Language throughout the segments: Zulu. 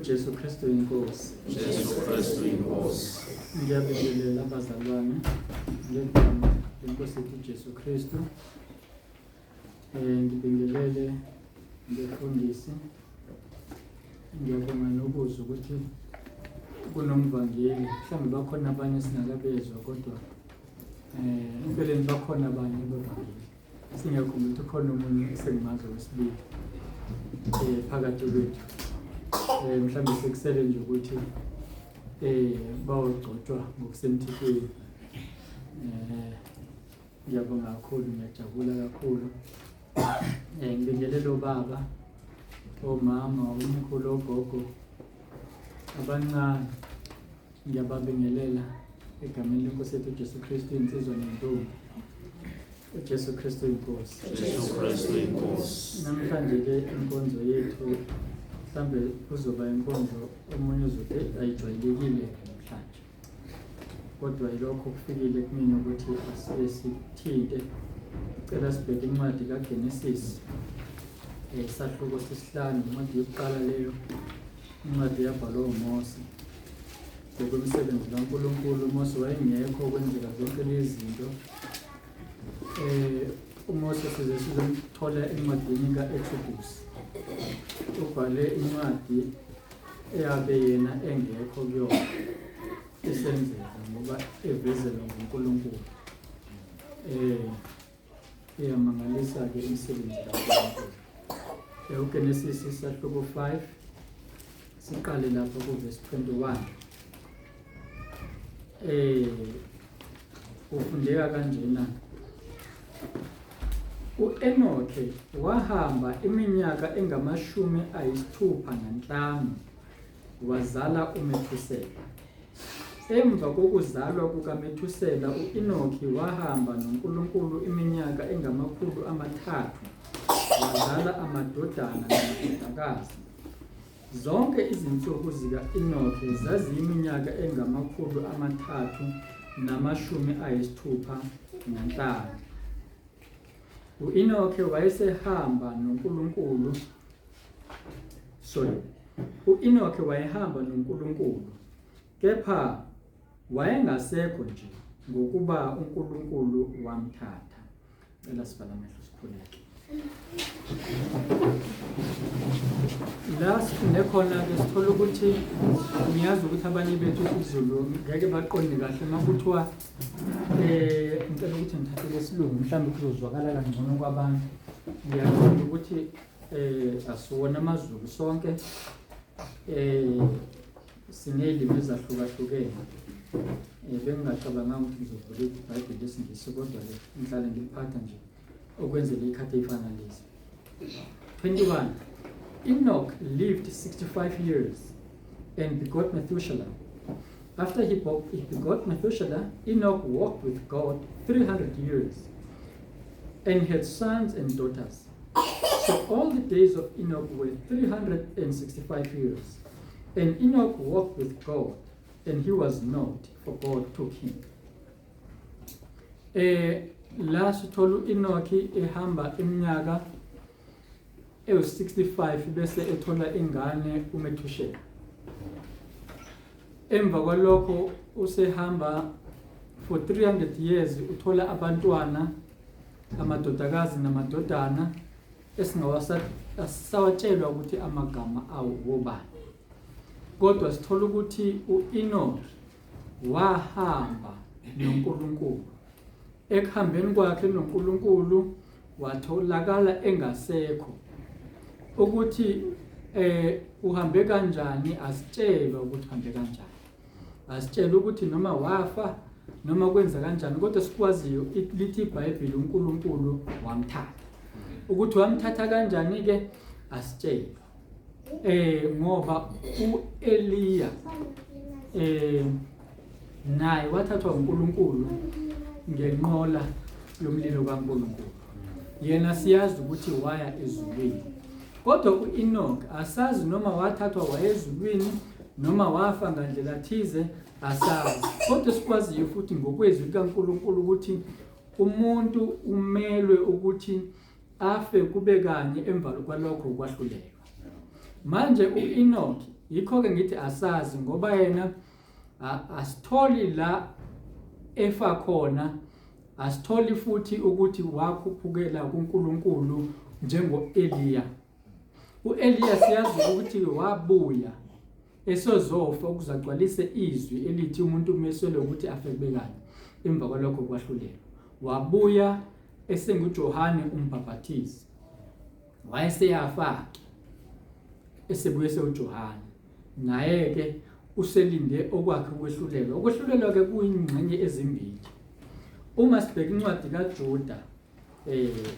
Jesu Kristu inkosi. Jesu Kristu inkosi. Ngiyabingelela abazalwane ngegama lenkosi yethu Jesu Kristu. Ngibingelele ngefundisi. Ngiyabonga nokuzwa ukuthi kunomvangeli. Mhlawumbe bakhona abanye singakabezwa kodwa empeleni bakhona abanye abavangeli. Singakhumbula ukuthi khona umuntu esengimazi wesibili phakathi kwethu. Mhlawumbe sekusele nje ukuthi bawugcotshwa ngokusemthethweni. Ngiyabonga kakhulu, ngiyajabula kakhulu. Ngibingelela obaba, omama, omkhulu, ogogo, abancane. Ngiyababingelela egameni lenkosi yethu Jesu Kristu, insizwa nentombi. uJesu Kristu inkosi. Jesu Kristu inkosi. Namhlanje ke inkonzo yethu mhlambe kuzoba inkonzo omunye uzothi ayijwayelekile namhlanje. Kodwa yilokho kufikile kumina ukuthi asithinte. Cela sibheke incwadi kaGenesis. Isahluko sesihlanu, incwadi yokuqala leyo. Incwadi yabhalwa uMose. Ngokwemisebenzi kaNkulunkulu uMose wayengekho kwenzeka zonke lezi zinto. uMose size sizomthola encwadini kaExodus. Ubhale incwadi eyabe yena engekho kuyona esenzeka ngoba evezelwa nguNkulunkulu. Iyamangalisa ke imisebenzi kaNkulunkulu. UGenesis isahluko 5 siqale lapha kuverse 21. Ufundeka kanjena. uEnokhe wahamba iminyaka engama-65 wazala uMethusela. Emva kokuzalwa kukaMethusela uEnokhi wahamba noNkulunkulu iminyaka engama-300 wazala amadodana namadodakazi. Zonke izinsuku zika-Enokhi zaziyiminyaka engama-365. uEnokhi wayesehamba noNkulunkulu. uEnokhi wayehamba noNkulunkulu, kepha wayengasekho nje ngokuba uNkulunkulu wamthatha. Cela sivala amehlo sikhuleke. La sifunde khona ke sithola ukuthi ngiyazi ukuthi abanye bethu isiZulu ngeke baqonde kahle makuthiwa ngicela ukuthi ngithathe lesilungu mhlawumbe kuzozwakala kangcono kwabantu. Ngiyaqonda ukuthi asiwona amaZulu sonke, sinelimi ezahlukahlukene. Bengingacabanga ukuthi ngizovula iBhayibheli lesingisi kodwa ke ngihlale ngiphatha nje okwenzela ikhathi efana lezi. 21. Enoch lived 65 years and begot Methuselah. After he begot Methuselah, Enoch walked with God 300 years and had sons and daughters. So all the days of Enoch were 365 years. And Enoch walked with God, and he was not, for God took him. La sitholu Enoki ehamba iminyaka 65 bese ethola ingane uMethusela. Emva kwalokho usehamba for 300 years uthola abantwana, amadodakazi namadodana esingawasawatshelwa ukuthi amagama awo wobani. Kodwa sithola ukuthi uEnok wahamba noNkulunkulu. Ekuhambeni kwakhe noNkulunkulu watholakala engasekho. Ukuthi uhambe kanjani asitshelwa ukuthi uhambe kanjani. Asitshela ukuthi noma wafa noma kwenza kanjani, kodwa sikwaziyo lithi iBhayibheli uNkulunkulu wamthatha. Ukuthi wamthatha kanjani ke asitshelwa. Ngoba uEliya naye wathathwa uNkulunkulu ngenqola yomlilo kaNkulunkulu. yena siyazi ukuthi waya ezulwini. Kodwa uEnoch asazi noma wathathwa wayezulwini noma wafa ngandlela thize, asazi. Kodwa sikwaziyo futhi ngokwezwi likaNkulunkulu ukuthi umuntu umelwe ukuthi afe kube kanye emva kwalokho kwahlulelwa. Manje uEnoch yikho-ke ngithi asazi ngoba yena asitholi la efa khona, asitholi futhi ukuthi wakhuphukela kuNkulunkulu njengo-Eliya. U-Eliya siyazi ukuthi wabuya esozofa ukuzagcwalise izwi elithi umuntu umeselwe ukuthi afe kube kanye emva kwalokho kwahlulelwa. Wabuya esenguJohane umbhaphathizi, wayeseyafa esebuye sewuJohane, naye-ke uselinde okwakhe ukwehlulelwa. Ukwehlulelwa-ke kuyingxenye ezimbili. Uma sibheka incwadi kaJuda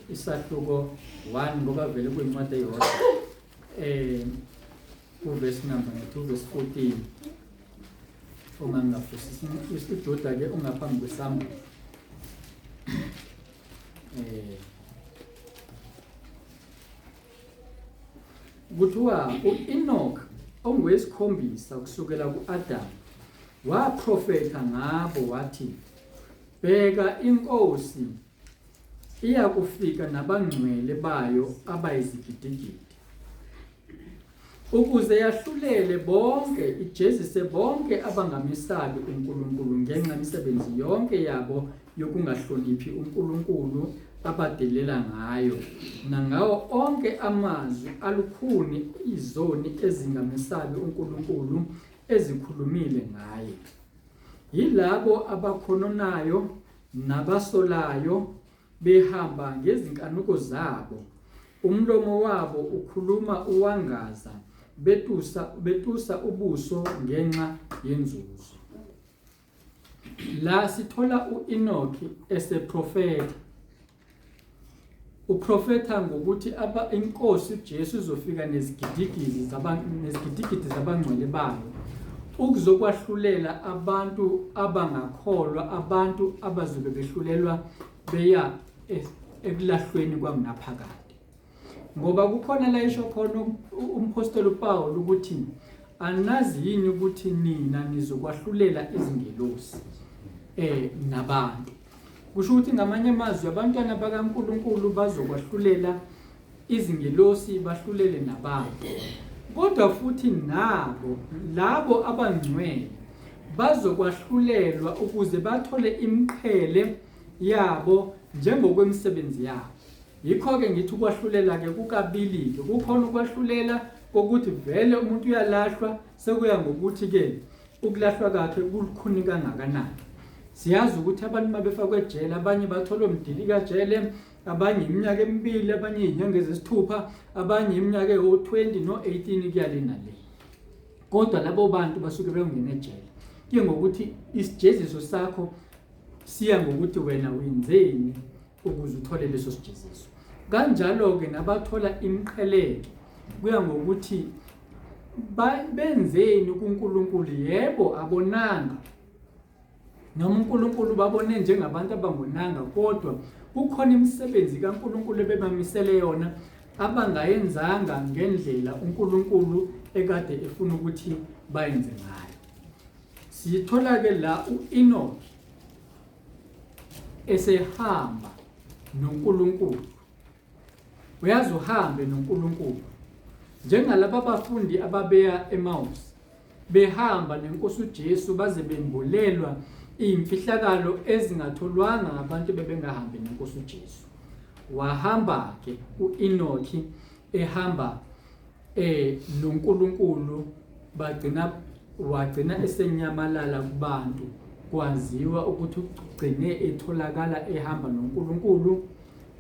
isahluko 1 ngoba vele kuyincwadi eyodwa, uverse number 2 verse 14, uma ngingafusisa uJuda-ke ungaphambi kweSamuel. Kuthiwa uEnoch ongowesikhombisa kusukela ku-Adamu waprofetha ngabo wathi, bheka, inkosi iyakufika nabangcwele bayo abayizigidigidi, ukuze yahlulele bonke, ijezise bonke abangamesabi uNkulunkulu ngenxa yemisebenzi yonke yabo yokungahloniphi uNkulunkulu abadelela ngayo, nangawo onke amazwi alukhuni izoni ezingamesabi uNkulunkulu ezikhulumile ngaye. Yilabo abakhononayo nabasolayo behamba ngezinkanuko zabo, umlomo wabo ukhuluma uwangaza, betusa ubuso ngenxa yenzuzo. La sithola uEnoch eseprofetha. Uprofetha ngokuthi inkosi uJesu izofika nezigidigidi zabangcwele bayo ukuzokwahlulela abantu abangakholwa, abantu abazobe behlulelwa beya ekulahlweni kwangaphakade. Ngoba kukhona la isho khona umpostoli uPaul ukuthi anazi yini ukuthi nina nizokwahlulela izingelosi nabantu. Kusho ukuthi ngamanye amazwi abantwana bakaNkulunkulu bazokwahlulela izingelosi, bahlulele nabantu. Kodwa futhi nabo labo abangcwele bazokwahlulelwa ukuze bathole imiqhele yabo njengokwemisebenzi yabo. Yikho-ke ngithi ukwahlulela-ke kukabili-ke. Kukhona ukwahlulela kokuthi vele umuntu uyalahlwa, sekuya ngokuthi-ke ukulahlwa kwakhe kulukhuni kangakanani. Siyazi ukuthi abantu mabefakwe ejele, abanye bathola umdili kajele, abanye iminyaka emibili, abanye izinyanga ezisithupha, abanye iminyaka ewu-20 no-18 kuyalena le. Kodwa labo bantu basuke bengena ejele. Kuye ngokuthi isijeziso sakho siya ngokuthi wena wenzeni ukuze uthole leso sijeziso. Kanjalo-ke nabathola imiqheleke kuya ngokuthi benzeni kuNkulunkulu. Yebo, abonanga noma uNkulunkulu babone njengabantu abangonanga, kodwa kukhona imisebenzi kaNkulunkulu ebebamisele yona abangayenzanga ngendlela uNkulunkulu ekade efuna ukuthi bayenze ngayo. Sithola-ke la uEnoch esehamba noNkulunkulu. Uyazi uhambe noNkulunkulu njengalabo abafundi ababeya eMaus behamba nenkosi uJesu baze bembolelwa imfihlakalo ezingatholwanga ngabantu bebengahambi nenkosi uJesu. Wahamba-ke uEnoch ehamba noNkulunkulu, wagcina esenyamalala kubantu, kwaziwa ukuthi ugcine etholakala ehamba noNkulunkulu,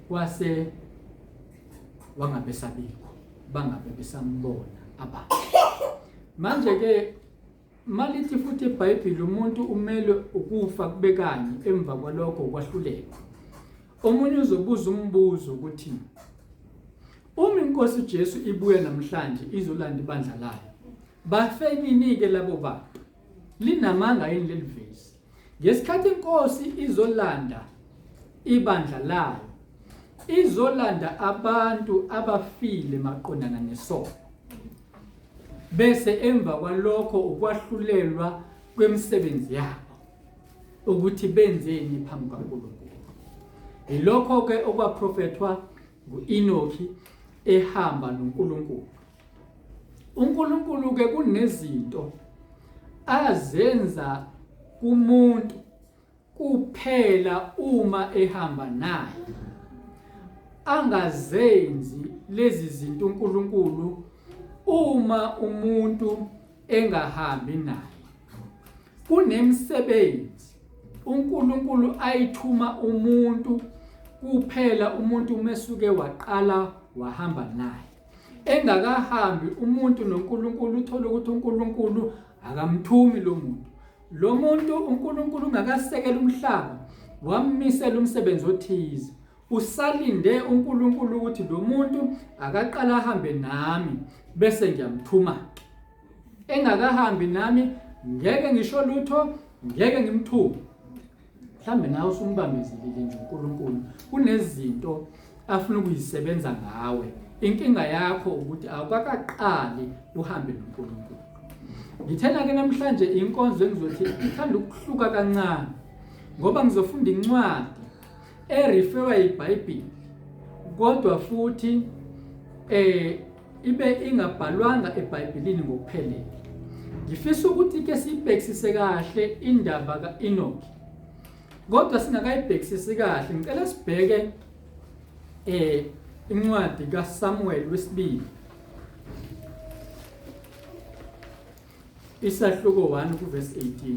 kwase wangabesabikho, bangabe besambona abantu. Manje-ke malithi futhi iBhayibheli umuntu umele ukufa kube kanye emva kwalokho kwahlulelwa, omunye uzobuza umbuzo ukuthi uma inkosi uJesu ibuya namhlanje izolanda ibandla layo, bafe nini-ke labo bantu? Linamanga yini leli vesi? Ngesikhathi inkosi izolanda ibandla layo, izolanda abantu abafile maqondana nesono, bese emva kwalokho ukwahlulelwa kwemisebenzi yabo ukuthi benzeni phambi kaNkulunkulu. Ilokho ke okwaprofethwa nguEnoki ehamba noNkulunkulu. uNkulunkulu ke kunezinto azenza kumuntu kuphela uma ehamba naye, angazenzi lezi zinto uNkulunkulu uma umuntu engahambi naye. Kunemsebenzi uNkulunkulu ayithuma umuntu kuphela umuntu mesuke waqala wahamba naye. Engakahambi umuntu noNkulunkulu uthola ukuthi uNkulunkulu akamthumi lo muntu. Lo muntu uNkulunkulu ngakasekela umhlaba, wammisela umsebenzi othize. Usalinde uNkulunkulu ukuthi lo muntu akaqala ahambe nami bese ngiyamthuma. Engakahambi nami ngeke ngisho lutho, ngeke ngimthume. Mhlambe nawe usumbambezile nje uNkulunkulu. Kunezinto afuna ukuyisebenza ngawe. Inkinga yakho ukuthi awukaqali uhambe noNkulunkulu. Ngithena ke namhlanje inkonzo engizothi ithanda ukuhluka kancane, ngoba ngizofunda incwadi erifewa iBhayibheli kodwa futhi ibe ingabhalwanga eBhayibhelini ngokuphelele. Ngifisa ukuthi ke sibhekisise kahle indaba kaEnoki. Kodwa singakayibhekisisi kahle, ngicela sibheke incwadi kaSamuel wesibili, isahluko 1 kuverse 18.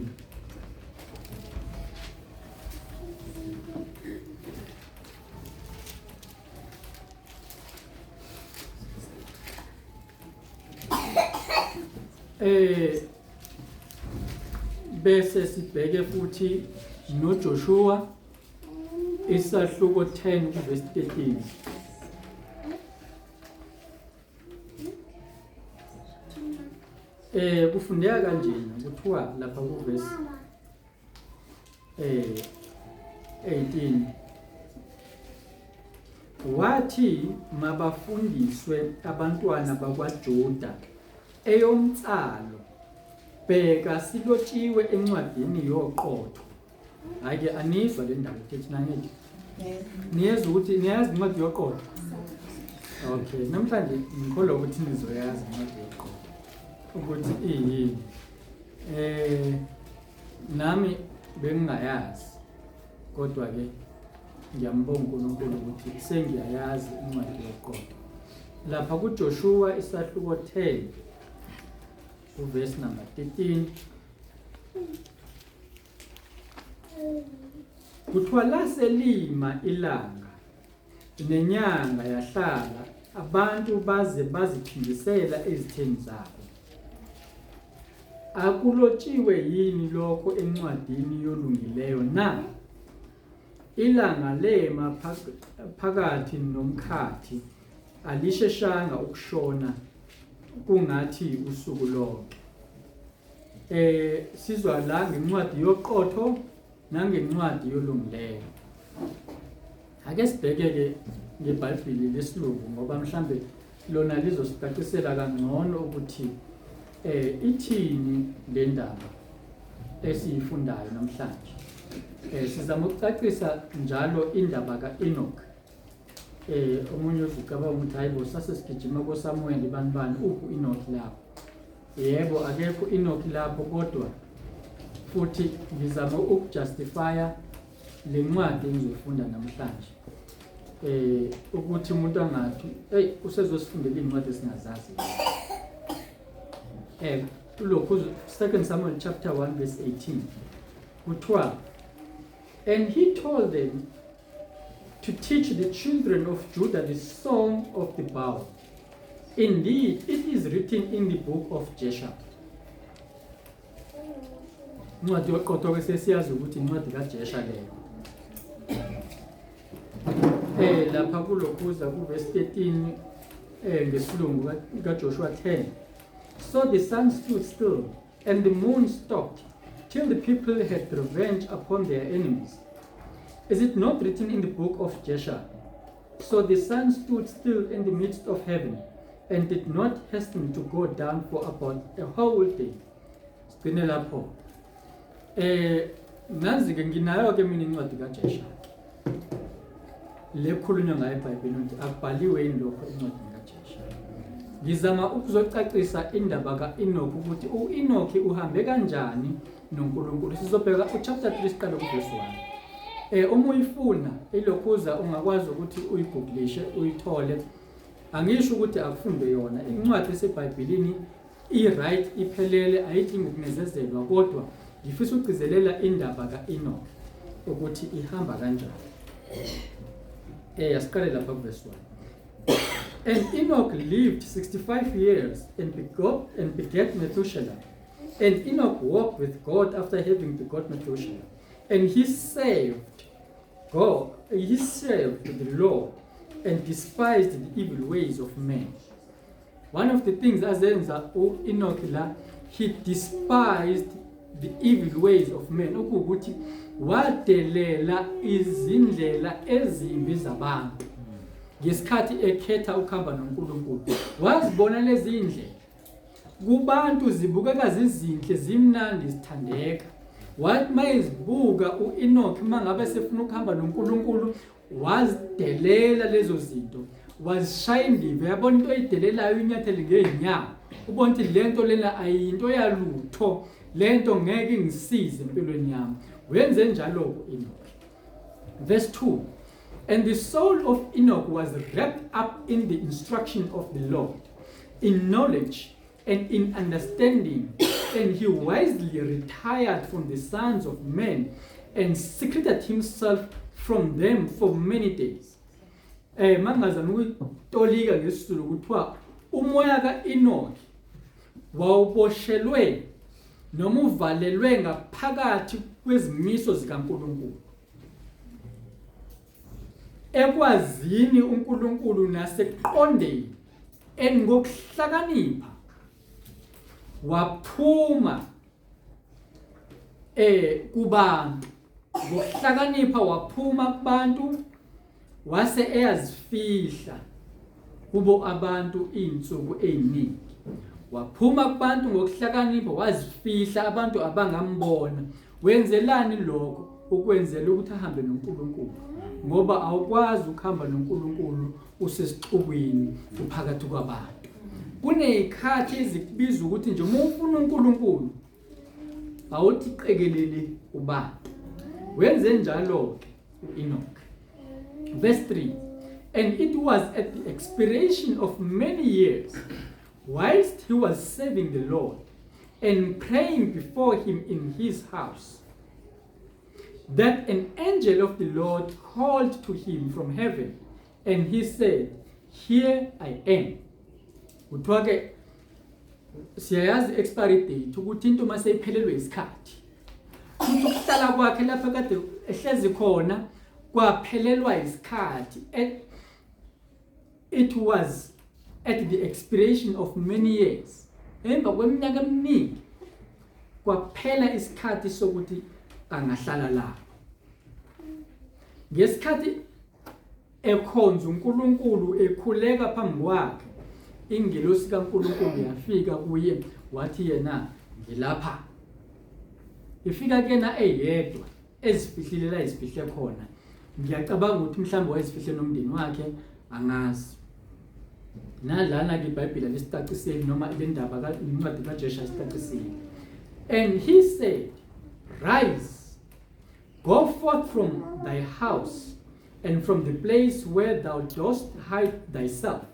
Bese sibheke futhi noJoshua isahluko 10 kuverse 13. Kufundeka kanjena kuthiwa lapha kuverse 18, wathi mabafundiswe abantwana bakwaJuda eyomtsalo, bheka silotshiwe encwadini yoqotho. Ake anizwa le ndaba ethi nangithi niyeza ukuthi niyazi incwadi yoqotho. Okay, namhlanje ngikholwa ukuthi nizoyazi incwadi yoqotho ukuthi iyini. Nami bengingayazi, kodwa ke ngiyambonga uNkulunkulu ukuthi sengiyayazi incwadi yoqotho. Lapha kuJoshua isahluko 10 uverse number 13, kuthiwa laselima ilanga nenyanga yahlala, abantu baze baziphindisela ezitheni zabo. Akulotshiwe yini lokho encwadini yolungileyo na? Ilanga lema phakathi nomkhathi, alisheshanga ukushona kungathi usuku lonke. Sizwa la ngencwadi yoqotho nangencwadi yolungileyo. Ake sibheke ke ngeBhayibheli lesilungu, ngoba mhlambe lona lizosicacisela kangcono ukuthi ithini le ndaba esiyifundayo namhlanje. Sizama ukucacisa njalo indaba kaEnoki. Omunye uzucabanga ukuthi hayibo sasesigijima koSamuel banibani uphi Enoki lapho. Yebo, akekho Enoki lapho, kodwa futhi ngizama ukujustifya le ncwadi engizofunda namhlanje. Ukuthi umuntu angathi hey usezosifundela incwadi esingazazi. Lokhu 2 Samuel chapter 1 verse 18 kuthiwa, and he told them to teach the children of Judah the song of the bow. Indeed, it is written in the book of Joshua. Ncwadi yoqotho ke sesiyazi ukuthi incwadi kaJoshua leyo. Lapha kulokhuza kuverse 13 ngesilungu kaJoshua 10. So the sun stood still and the moon stopped till the people had revenge upon their enemies. Is it not written in the book of Joshua? So the sun stood still in the midst of heaven and did not hasten to go down for about a whole day. Sigcine lapho. Nazi ke nginayo ke mina incwadi kaJesha. Lekhulunywa ngayo eBhayibhelini ukuthi akubhaliwe yini lokho incwadi kaJesha. Ngizama ukuzocacisa indaba kaEnoch ukuthi uEnoch uhambe kanjani noNkulunkulu. Sizobheka uchapter 3 siqale kuverse 1. Uma uyifuna ilokhuza ungakwazi ukuthi uyiguglishe uyithole. Angisho ukuthi akufunde yona. Incwadi eseBhayibhelini i-right iphelele ayidingi ukunezezelwa kodwa ngifisa ukugcizelela indaba kaEnoch ukuthi ihamba kanjani. Asiqale lapha kuverse 1. And Enoch lived 65 years and begat Methuselah. And Enoch walked with God after having begot Methuselah. And he served the Lord and despised the evil ways of men. One of the things azenza Enoch la, he despised the evil ways of men. Ukuthi wadelela izindlela ezimbi zabantu. Ngesikhathi ekhetha ukuhamba noNkulunkulu. Wazibona lezi indlela. Kubantu zibukeka zizinhle, zimnandi, zithandeka. Wathi mayizibuka uEnoch mangabe sefuna ukuhamba noNkulunkulu, wazidelela lezo zinto. Wazishaya indiva, yabona into oyidelelayo inyathelo ngeenyawo. Ubona ukuthi lento lena ayinto yalutho, lento ngeke ingisize empilweni yami. Wenze njalo uEnoch. Verse 2. And the soul of Enoch was wrapped up in the instruction of the Lord, in knowledge and in understanding, and he wisely retired from the sons of men and secreted himself from them for many days. Mangazama ukutolika ngesizulu kuthiwa umoya kaEnoch wawuboshelwe noma uvalelwe ngaphakathi kwezimiso zikaNkulunkulu. Ekwazini uNkulunkulu naseqondeni ngokuhlakanipha waphuma kubantu. Ngokuhlakanipha waphuma kubantu wase eyazifihla kubo abantu insuku eziningi. Waphuma kubantu ngokuhlakanipha wazifihla abantu abangambona. Wenzelani lokho? Ukwenzela ukuthi ahambe noNkulunkulu. Ngoba awukwazi ukuhamba noNkulunkulu usesixukwini uphakathi kwabantu. Kunezikhathi ezikubiza ukuthi nje uma ufuna uNkulunkulu awuthi qekelele ubantu. Wenze njalo uEnoch. Verse 3. And it was at the expiration of many years, whilst he was serving the Lord and praying before him in his house, that an angel of the Lord called to him from heaven, and he said, Here I am. Kuthiwa ke siyayazi expiry date ukuthi into maseyiphelelwe isikhathi. Ukuhlala kwakhe lapha kade ehlezi khona kwaphelelwa isikhathi. It was at the expiration of many years. Emva kweminyaka eminingi kwaphela isikhathi sokuthi angahlala la. Ngesikhathi ekhonza uNkulunkulu ekhuleka phambi kwakhe, ingelosi kaNkulunkulu yafika kuye wathi yena ngilapha. Ifika kena eyedwa ezifihlilela izifihle khona. Ngiyacabanga ukuthi mhlawumbe wayezifihle nomndeni wakhe angazi. Nalana ke iBhayibheli lesicaciseli noma le ndaba kaNcwadi kaJesha isicaciseli. And he said, Rise, go forth from thy house and from the place where thou dost hide thyself,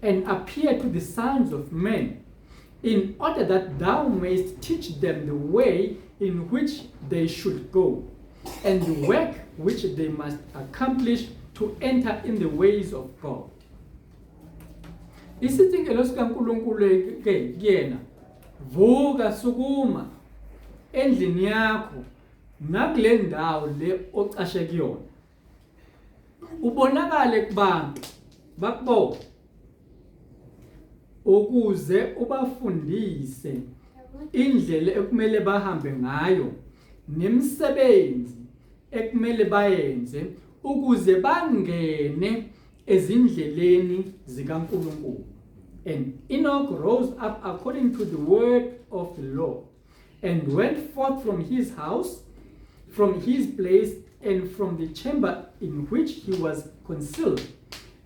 and appear to the sons of men, in order that thou mayst teach them the way in which they should go, and the work which they must accomplish to enter in the ways of God. Isithi ingelosi kaNkulunkulu ke kuyena, vuka sukuma endlini yakho nakule ndawo le ocashe kuyona. Ubonakale kubantu bakubona ukuze ubafundise indlela ekumele bahambe ngayo nemisebenzi ekumele bayenze ukuze bangene ezindleleni zikaNkulunkulu. And Enoch rose up according to the word of the Lord, and went forth from his house, from his place, and from the chamber in which he was concealed.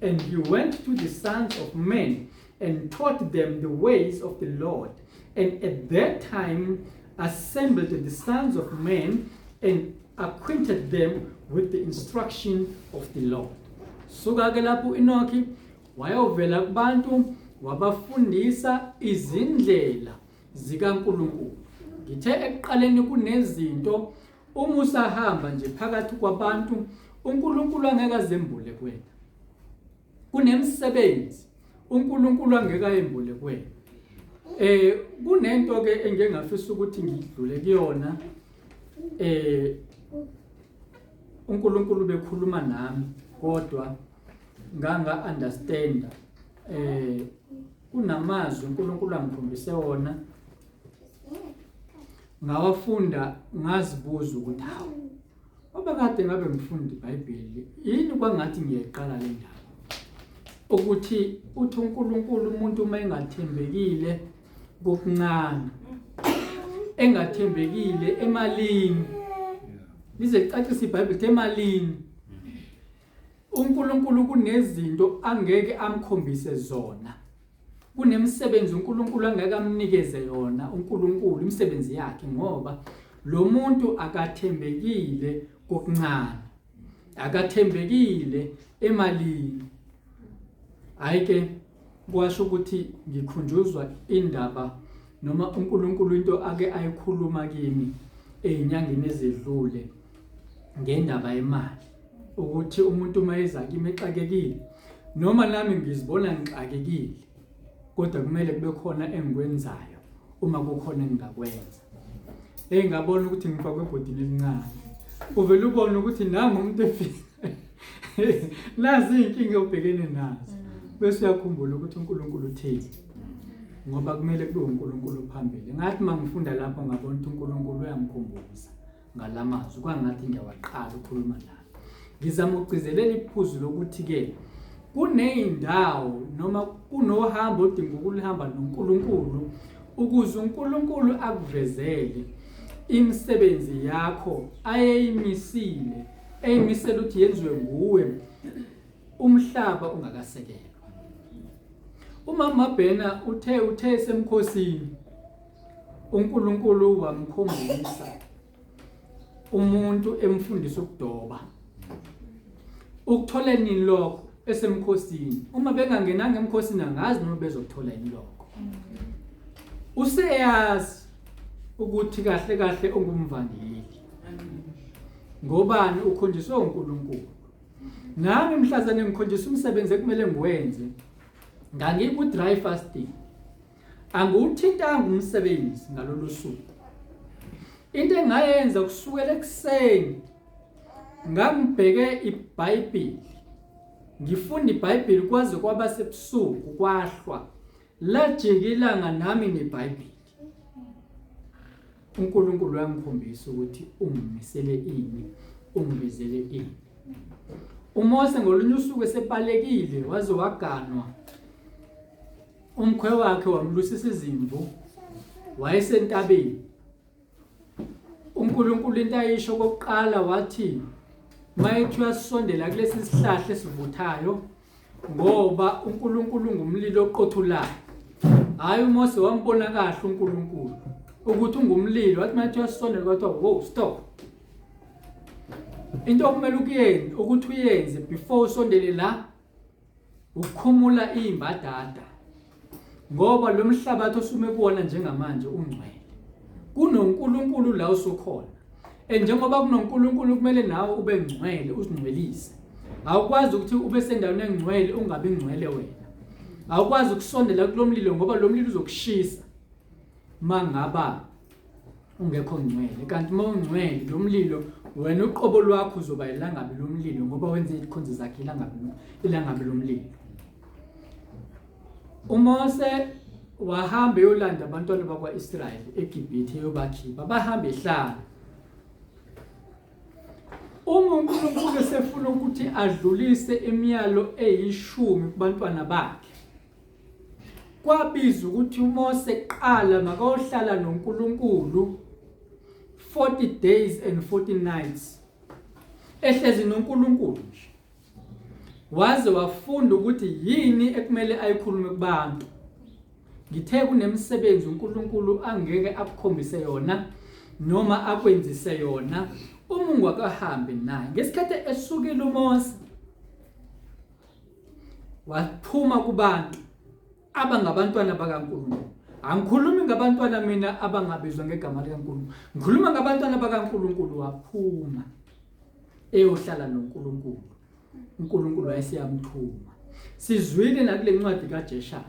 And he went to the sons of men, and taught them the ways of the Lord. And at that time assembled the sons of men, and acquainted them with the instruction of the Lord. Suka-ke lapho Enoki wayovela kubantu wabafundisa izindlela zikaNkulunkulu. Ngithe ekuqaleni kunezinto uma usahamba nje phakathi kwabantu uNkulunkulu angeke azembule kuwena. Kunemsebenzi uNkulunkulu angeke ayembule kuwena. Kunento ke engengafisa ukuthi ngidlule kuyona. uNkulunkulu bekhuluma nami kodwa nganga understand kunamazwi uNkulunkulu angikhombise wona ngawafunda ngazibuza ukuthi hawu obekade ngabe ngifunda iBhayibheli yini kwangathi ngiyeqala le ndaba ukuthi uthi uNkulunkulu umuntu uma engathembekile kokuncane engathembekile emalini lize licacisa iBhayibheli emalini uNkulunkulu kunezinto angeke amkhombise zona kunemsebenzi uNkulunkulu angeke amnikeze yona uNkulunkulu imisebenzi yakhe ngoba lo muntu akathembekile kokuncane akathembekile emalini ayike kwasho ukuthi ngikhunjuzwa indaba noma uNkulunkulu into ake ayikhuluma kimi ezinyangeni ezedlule ngendaba yemali ukuthi umuntu mayeza kimi exakekile noma nami ngizibona ngixakekile kodwa kumele kube khona engikwenzayo uma kukhona engingakwenza ngabona ukuthi ngifakwe ebhodini elincane uvela ubona ukuthi nami umuntu efika nazi inkinga obhekene nazo bese uyakhumbula ukuthi uNkulunkulu uthini ngoba kumele kube uNkulunkulu phambili ngathi mangifunda lapho ngabona ukuthi uNkulunkulu uyamkhumbuza ngalamazwi kwangathi ngiyawaqala ukukhuluma naye ngizama ukugcizelela iphuzu lokuthi ke kuneyindawo noma kunohambo odinga ukulihamba noNkulunkulu ukuze uNkulunkulu akuvezele imisebenzi yakho ayeyimisile eyimisela ukuthi yenziwe nguwe umhlaba ungakasekelwa. Umama Bhena uthe semkhosini uNkulunkulu wamkhombisa umuntu emfundisa ukudoba ukuthola nini lokho esemkhosini uma bengangenanga emkhosini angazi noma bezothola yini lokho useyazi ukuthi kahle kahle ongumvangeli ngobani ukhonjiswe uNkulunkulu nami mhlazane ngikhonjiswa umsebenzi ekumele ngiwenze ngangiku dry fasting anguthintanga umsebenzi ngalolu suku into engayenza kusukela ekseni ngangibheke iBhayibheli ngifunda iBhayibheli kwaze kwaba sebusuku kwahlwa lajikilanga nami neBhayibheli uNkulunkulu wangikhombisa ukuthi ungimisele ini ungibizele ini uMose ngolunye usuku esebalekile waze waganwa umkhwe wakhe wamlusisa izimvu wayesentabeni uNkulunkulu into ayisho kokuqala wathi mayethu yasondela kulesi sihlahla esivuthayo ngoba uNkulunkulu ngumlilo oqothulayo hayi uMose wambona kahle uNkulunkulu ukuthi ungumlilo wathi mayethu yasondela kwathiwa wow stop into okumele ukuyenze ukuthi uyenze before usondele la ukukhumula imbadada ngoba lo mhlabathi osume kuwona njengamanje ungcwele kunoNkulunkulu la usukhona njengoba kunoNkulunkulu kumele nawe ube ngcwele uzingcwelise awukwazi ukuthi ube sendaweni engcwele ungabi ngcwele wena awukwazi ukusondela kulomlilo ngoba lo mlilo uzokushisa mangaba ungekho ngcwele kanti mawungcwele lo mlilo wena uqobo lwakho uzoba ilangabi lomlilo ngoba wenze ikhonzi zakhe ilangabi lomlilo. uMose wahamba yolanda abantwana bakwaIsrayeli eGibhithe yobakhipha bahamba ehlala uma uNkulunkulu esefuna ukuthi adlulise imiyalo eyishumi kubantwana bakhe, kwabiza ukuthi uMose qala makayohlala noNkulunkulu 40 days and 40 nights ehlezi noNkulunkulu nje, waze wafunda ukuthi yini ekumele ayikhulume kubantu. Ngithe kunemsebenzi uNkulunkulu angeke akukhombise yona noma akwenzise yona umungu akahambe naye. Ngesikhathi esukile uMose waphuma kubantu abangabantwana bakaNkulunkulu. Angikhulumi ngabantwana mina abangabizwa ngegama likaNkulunkulu, ngikhuluma ngabantwana bakaNkulunkulu. Waphuma eyohlala noNkulunkulu. uNkulunkulu wayesiyamthuma. Sizwile nakule ncwadi kaJesha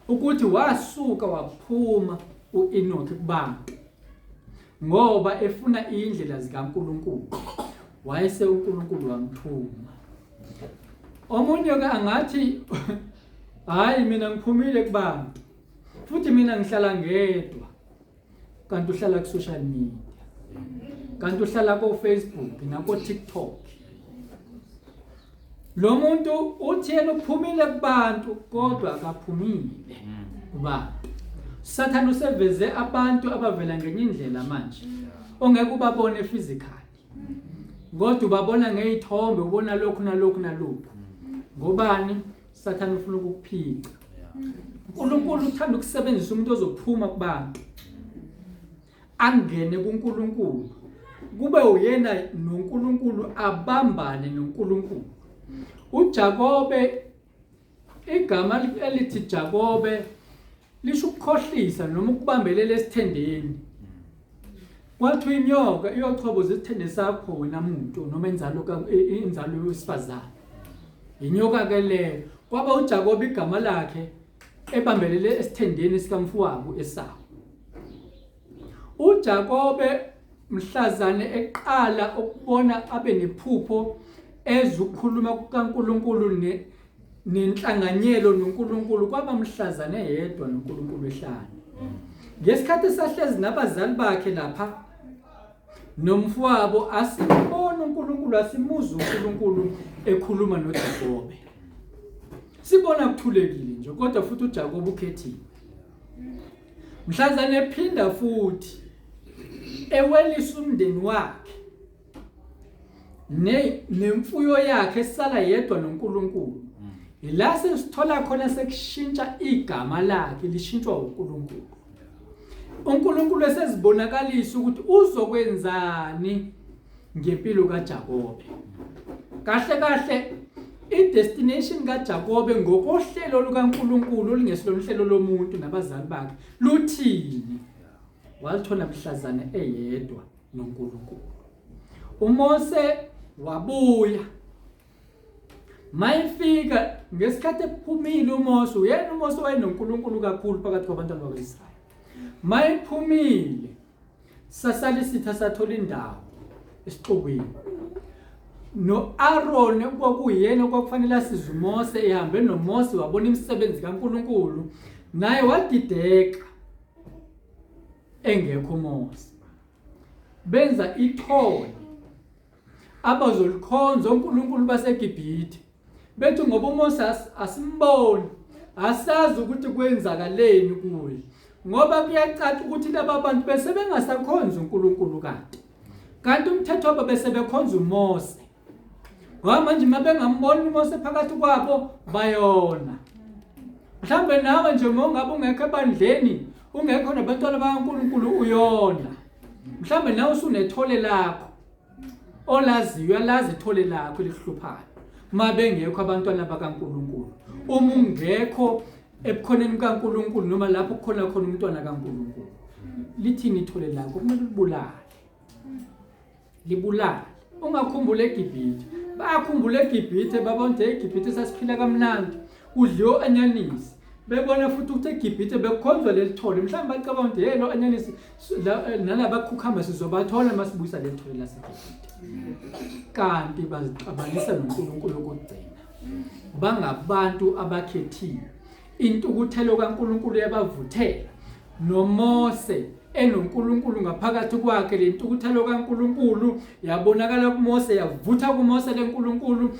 ukuthi wasuka waphuma uEnoki kubantu ngoba efuna indlela zikaNkulunkulu. Wayese uNkulunkulu wamthuma. Omunye ke angathi hayi mina ngiphumile kubantu futhi mina ngihlala ngedwa, kanti uhlala ku social media, kanti uhlala ku Facebook nako TikTok. Lo muntu uthi yena uphumile kubantu kodwa akaphumile kubantu. Sathane useveze abantu abavela ngenye indlela manje ongeke ubabone physically, kodwa ubabona ngezithombe, ubona lokhu nalokhu nalokhu. Ngobani? Sathane ufuna ukuphica. uNkulunkulu uthanda ukusebenzisa umuntu ozophuma kubantu angene kuNkulunkulu, kube uyena noNkulunkulu, abambane noNkulunkulu. uJakobe, igama elithi Jakobe lisho ukukhohlisa noma ukubambelela esithendeni. Kwathi inyoka iyochoboza isithende sakho wena muntu noma inzalo yosifazane. Inyoka ke leyo. Kwaba uJakobe igama lakhe ebambelele esithendeni sikamfowabo Esawu. uJakobe mhlazane eqala ukubona abe nephupho ezukhuluma kukaNkulunkulu nenhlanganyelo noNkulunkulu, kwaba mhlazane yedwa noNkulunkulu ehlala. Ngesikhathi sahlezi nabazali bakhe lapha nomfowabo, asibona uNkulunkulu, asimuzwa uNkulunkulu ekhuluma noJakobe. Sibona kuthulekile nje, kodwa futhi uJakobe ukhethiwe. Mhlazane ephinda futhi ewelisa umndeni wakhe nemfuyo yakhe esala yedwa noNkulunkulu. Ila sesithola khona sekushintsha igama lakhe lishintshwa uNkulunkulu. uNkulunkulu esezibonakalisa ukuthi uzokwenzani ngempilo kaJakobe. Kahle kahle i-destination kaJakobe ngokohlelo lukaNkulunkulu lingesilona uhlelo lomuntu nabazali bakhe luthini? Walithola mhlazane eyedwa noNkulunkulu. uMose wabuya. Mayifika ngesikhathi ephumile uMose, uyena uMose wayenoNkulunkulu kakhulu phakathi kwabantwana bakwaIsrayeli. Mayiphumile sasale sitha sathola indawo esixubeni. No-Aaron kwakuyena okwakufanele asize uMose, ehambe noMose wabona imisebenzi kaNkulunkulu, naye wadideka engekho uMose. Benza ithole abazolikhonza uNkulunkulu baseGibhithe. Bethi ngoba uMose asimboni, asazi ukuthi kwenzakaleni kuye, ngoba kuyacaca ukuthi laba bantu bese bengasakhonza uNkulunkulu kanti umthetho wabo bese bekhonza uMose. Ngoba manje mabengamboni uMose phakathi kwabo bayona. Mhlambe nawe nje mongabe ungekho ebandleni, ungekho nabantwana bakaNkulunkulu uyona. Mhlambe nawe usunethole lakho olaziyo, alazi ithole lakho lihluphayo. Mabengekho abantwana bakaNkulunkulu, uma ungekho ebukhoneni kaNkulunkulu noma lapho kukhona umntwana kaNkulunkulu, lithini ithole lakho? Kumele libulale. Ungakhumbula eGibhithe. Bakhumbula eGibhithe, babona eGibhithe sasiphila kamnandi, udliwo anyanisi. Bebona futhi ukuthi eGibhithe bekhonzwa lelithole. Mhlawumbe bacabanga ukuthi yelo anyanisi nalaba khukhamba sizobathola masibuyisa lelithole laseGibhithe. Kanti bazixabanisa noNkulunkulu ukugcina. Bangabantu abakhethiwe. Intukuthelo kaNkulunkulu yabavuthela. noMose enoNkulunkulu ngaphakathi kwakhe. Le ntukuthelo kaNkulunkulu yabonakala kuMose, yavutha kuMose leNkulunkulu,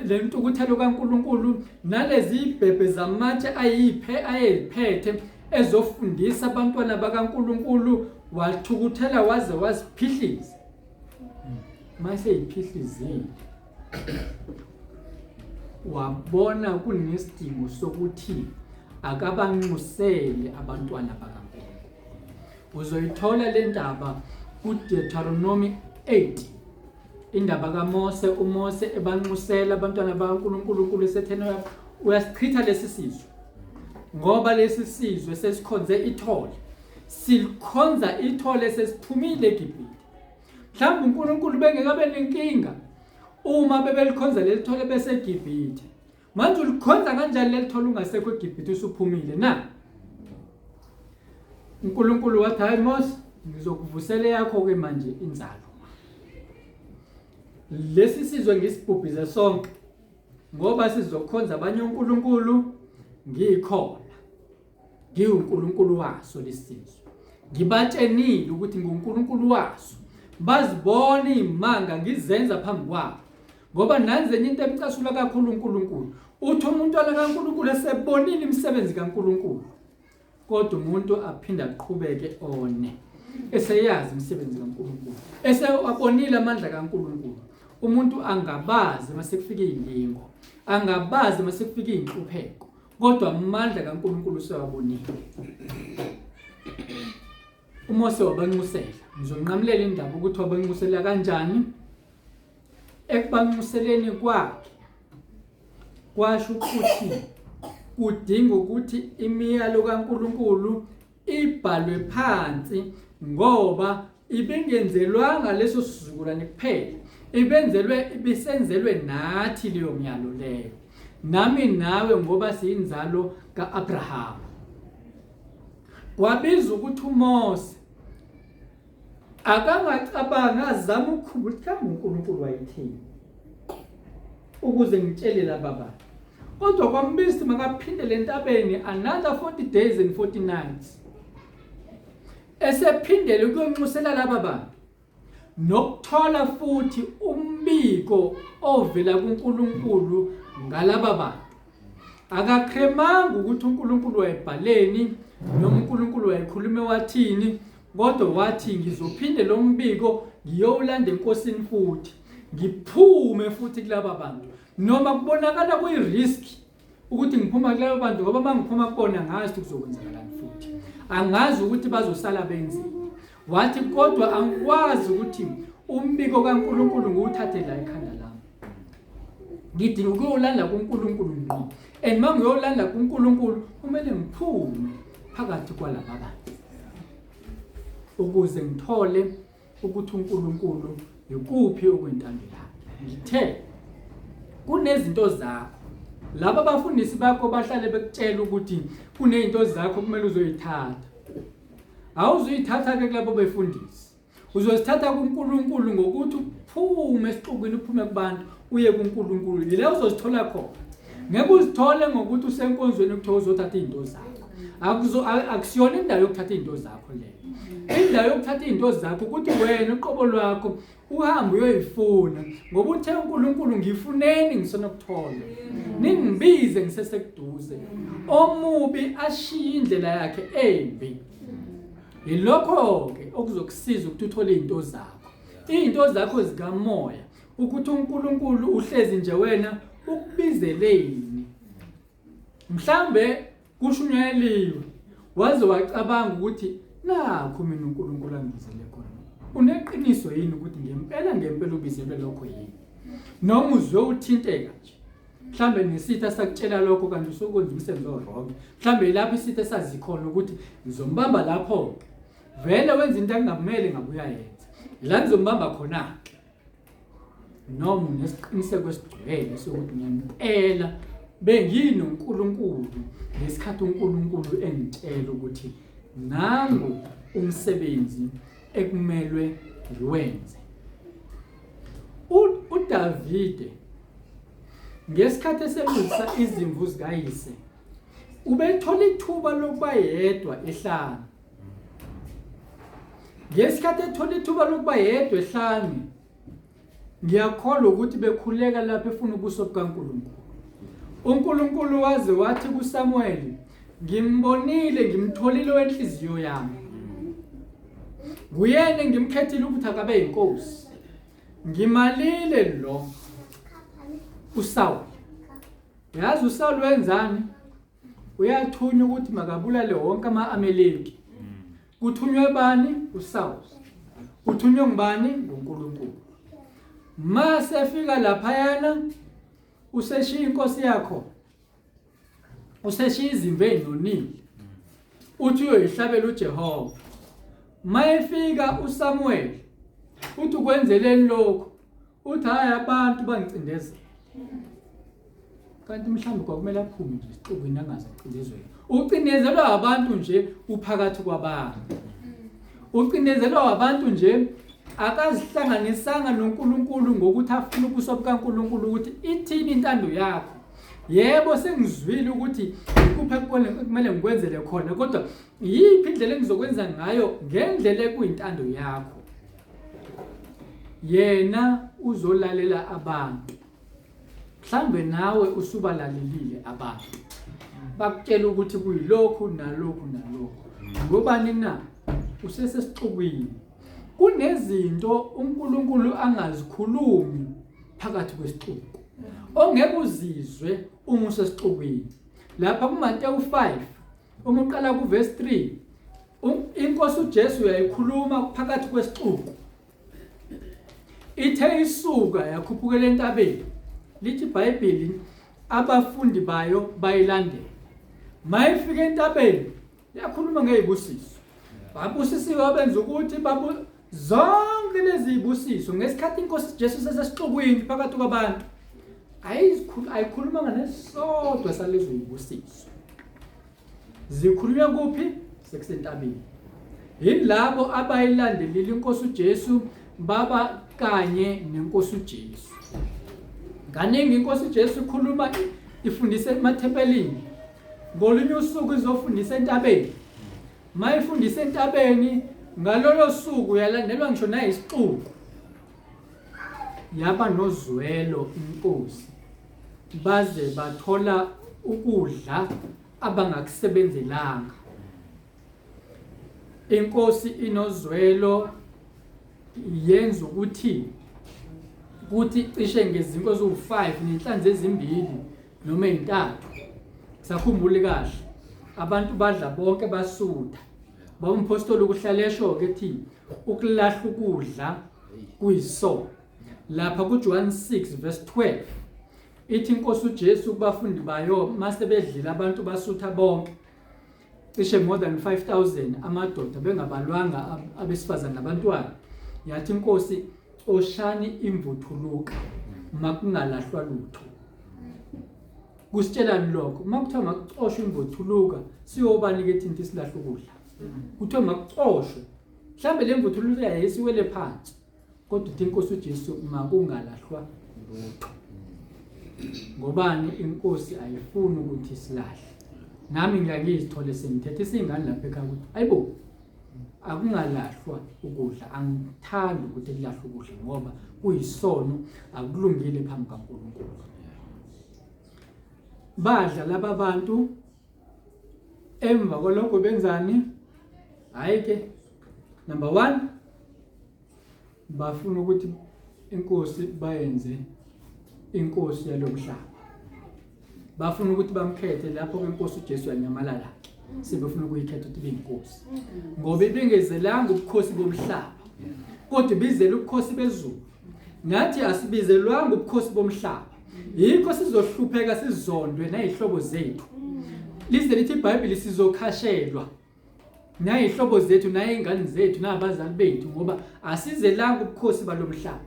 le ntukuthelo kaNkulunkulu, nalezi ibhebhe zamatshe ayiphethe ezofundisa abantwana bakaNkulunkulu, wathukuthela waze wasiphihliza. Mase iphihlizile, wabona kunesidingo sokuthi akabanxusele abantwana bakaNkulunkulu. Uzoyithola le ndaba kuDeuteronomy 8, indaba kaMose, uMose ebanxusela abantwana bakaNkulunkulu esethena uyasichitha lesi sizwe. Ngoba lesi sizwe sesikhonze ithole, silikhonza ithole sesiphumile eGibhithe. Mhlawumbe uNkulunkulu bengekabe nenkinga uma bebelikhonza leli thole bese eGibhithe. Manje ulikhonza kanjani leli thole ungasekho eGibhithe usuphumile na? uNkulunkulu wathi, hayi Mose, ngizokuvusela yakho ke manje inzalo. Lesi sizwe ngisibhubhize sonke ngoba sizokhonza abanye uNkulunkulu, ngikhona. NgiwuNkulunkulu waso lesizwe. Ngibatshenile ukuthi nguNkulunkulu waso. Bazibone imanga ngizenza phambi kwabo. Ngoba nanze into emcasula kakhulu uNkulunkulu. Uthi umntwana kaNkulunkulu esebonile imisebenzi kaNkulunkulu, kodwa umuntu aphinda aqhubeke one eseyazi imisebenzi kaNkulunkulu, esewabonile amandla kaNkulunkulu. Umuntu angabazi mase kufika izinto, angabazi mase kufika izinhlupheko, kodwa amandla kaNkulunkulu sewabonile. uMose wabanxusela. Ngizonqamulela indaba ukuthi wabanxusela kanjani. Ekubanxuseleni kwakhe kwasho ukuthi kudinga ukuthi imiyalo kaNkulunkulu ibhalwe phansi, ngoba ibingenzelwanga leso sizukulwane kuphela, ibisenzelwe nathi leyo myalo leyo, nami nawe ngoba siyinzalo kaAbraham. Wabiza ukuthi uMose akangacabanga azama ukukhumbula ukuthi uNkulunkulu wayethini ukuze ngitshele laba bantu. Kodwa kwambiza makaphindele entabeni another 40 days and 40 nights. Esephindele ukuyonxusela laba bantu nokuthola futhi umbiko ovela kuNkulunkulu ngalaba bantu. Akakremanga ukuthi uNkulunkulu wayebhaleni noma uNkulunkulu wayekhulume wathini, kodwa wathi ngizophinde lo mbiko ngiyolanda enkosini futhi, ngiphume futhi kulaba bantu. Noma kubonakala kuyirisk ukuthi ngiphuma kulabo bantu, ngoba mangiphuma kubona ngazi ukuthi kuzokwenzakalani futhi. Angazi ukuthi bazosala benzini. Wathi kodwa angikwazi ukuthi umbiko kaNkulunkulu ngiwuthathe la ekhanda lami. Ngidinga ukuyolanda kuNkulunkulu ngqo. And mangiyolanda kuNkulunkulu kumele ngiphume phakathi kwalaba bantu, ukuze ngithole ukuthi uNkulunkulu yikuphi okwentando yakhe. Ngithe kunezinto zakho, laba abafundisi bakho bahlale bekutshela ukuthi kunezinto zakho kumele uzoyithatha. Awuzuyithatha ke kulabo befundisi, uzozithatha kuNkulunkulu ngokuthi uphume esixukwini, uphume kubantu uye kuNkulunkulu. Yile uzozithola khona. Ngeke uzithole ngokuthi usenkonzweni ukuthola uzothatha izinto zakho. Akusiyona indawo yokuthatha izinto zakho leyo. Indawo yokuthatha izinto zakho ukuthi wena uqobo lwakho uhambe uyoyifuna, ngoba uthe uNkulunkulu ngifuneni ngisona ukuthola. Ningibize ngisesekuduze. Omubi ashiye indlela yakhe embi. Yilokho ke okuzokusiza ukuthi uthole izinto zakho. Izinto zakho zikamoya, ukuthi uNkulunkulu uhlezi nje wena ukubizeleni. Mhlambe kushunyayeliwe waze wacabanga ukuthi nakho mina uNkulunkulu angizele khona. Uneqiniso yini ukuthi ngempela ubizelwe lokho yini? Noma uzwe uthinteka nje. Mhlambe nesitha sakutshela lokho kanti usokwenza umsebenzi wrong. Mhlambe lapho isitha sazikhona ukuthi ngizombamba lapho. Vele wenza into engamele ngabuya yenza. La ngizombamba khona. Noma nesiqiniseko esigcwele sokuthi ngempela bengino uNkulunkulu ngesikhathi uNkulunkulu engitshela ukuthi nangu umsebenzi ekumelwe ngiwenze. uDavide ngesikhathi eselungisa izimvu zikayise ubethola ithuba lokuba yedwa ehlanga. ngesikhathi ethola ithuba lokuba yedwa ehlane ngiyakholwa ukuthi bekhuleka lapho efuna ubuso bukaNkulunkulu. uNkulunkulu waze wathi kuSamuel, ngimbonile ngimtholile wenhliziyo yami, nguyena ngimkhethile ukuthi akabe inkosi, ngimalile lo uSaul. Yazi uSaul wenzani? Uyathunywa ukuthi makabulale wonke ama-Amaleki. Kuthunywe bani? uSaul. Kuthunywe ngubani? nguNkulunkulu. Mase efika laphayana useshiya inkosi yakho, useshiya izimvu ey'nonile, uthi uyoyihlabela uJehova. Mayefika uSamuel uthi ukwenzeleni lokho, uthi hayi abantu bangicindezela. Kanti mhlawumbe kwakumele aphume nje isixukwini angaze acindezelwe. Ucindezelwa abantu nje uphakathi kwabantu. Ucindezelwa abantu nje akazihlanganisanga noNkulunkulu ngokuthi afuna ubuso bukaNkulunkulu ukuthi ithini intando yakho. Yebo sengizwile ukuthi ikuphi kumele ngikwenzele khona, kodwa yiphi indlela engizokwenza ngayo ngendlela ekuyintando yakho. Yena uzolalela abantu. Mhlambe nawe usubalalelile abantu, bakutshela ukuthi kuyilokhu nalokhu nalokhu. Ngobani na? Usesesixukwini. Kunezinto uNkulunkulu angazikhulumi phakathi kwesixuku, ongeke uzizwe uma usesixukwini. Lapha kuMateyu 5 uma uqala kuverse 3, inkosi uJesu uyayikhuluma phakathi kwesixuku. Ithe isuka yakhuphukela entabeni, lithi iBhayibheli abafundi bayo bayilandela. Mayifika entabeni yakhuluma ngey'busiso. Babusisiwe benza ukuthi zonke lezi zibusiso ngesikhathi inkosi Jesu sesesixukwini phakathi kwabantu ayikhulumanga nesodwa salezo zibusiso. Zikhulunywa kuphi? Sekusentabeni. Yilabo abayilandelile inkosi uJesu baba kanye nenkosi uJesu. Kaningi inkosi uJesu ikhuluma ifundisa emathempelini, ngolunye usuku izofundisa entabeni. Mayifundisa entabeni, ngalolo suku yalandelwa ngisho nayisixuku. Yaba nozwelo inkosi, baze bathola ukudla abangakusebenzelanga. Inkosi inozwelo yenza ukuthi cishe ngezinto eziwu5 nenhlanzi ezimbili noma ezintathu. Sakhumbule kahle, abantu badla bonke basutha. Bawumpostoli ukuhlalesho ke ethi ukulahla ukudla kuyisono. Lapha kuJohn 6 verse 12 ithi inkosi uJesu kubafundi bayo mase bedlile abantu basutha bonke, cishe more than 5,000 amadoda bengabalwanga abesifazana nabantwana. Yathi inkosi oshani imvuthuluka makungalahlwa lutho. Kusitshelani lokho? Makuthiwa makuxoshwe imvuthuluka siyobani ke thinta isilahla ukudla. Kuthiwa makuxoshwe, mhlambe le mvuthuluka yayisiwele phansi, kodwa uthi inkosi uJesu makungalahlwa lutho. Ngobani? Inkosi ayifuni ukuthi isilahle. Nami ngiyangizithole sengithethe isingane lapha ekhaya ukuthi ayibo akungalahlwa ukudla, angithandi ukuthi kulahlwe ukudla ngoba kuyisono, akulungile phambi kaNkulunkulu. Badla laba bantu, emva kwalokho benzani? Hayi ke, number 1, bafuna ukuthi inkosi bayenze inkosi yalomhlaba. Bafuna ukuthi bamkhethe lapho inkosi uJesu yanyamalala. Sebefuna ukuyikhetha ukuthi beyinkosi. Ngoba ibingezelanga ubukhosi bomhlaba, kodwa ibizela ubukhosi bezulu. Nathi asibizelwanga ubukhosi bomhlaba. Yikho sizohlupheka sizondwe nezihlobo zethu. Lize lithi iBhayibheli sizokhashelwa nezihlobo zethu nezingane zethu nabazali bethu ngoba asizelanga ubukhosi balomhlaba.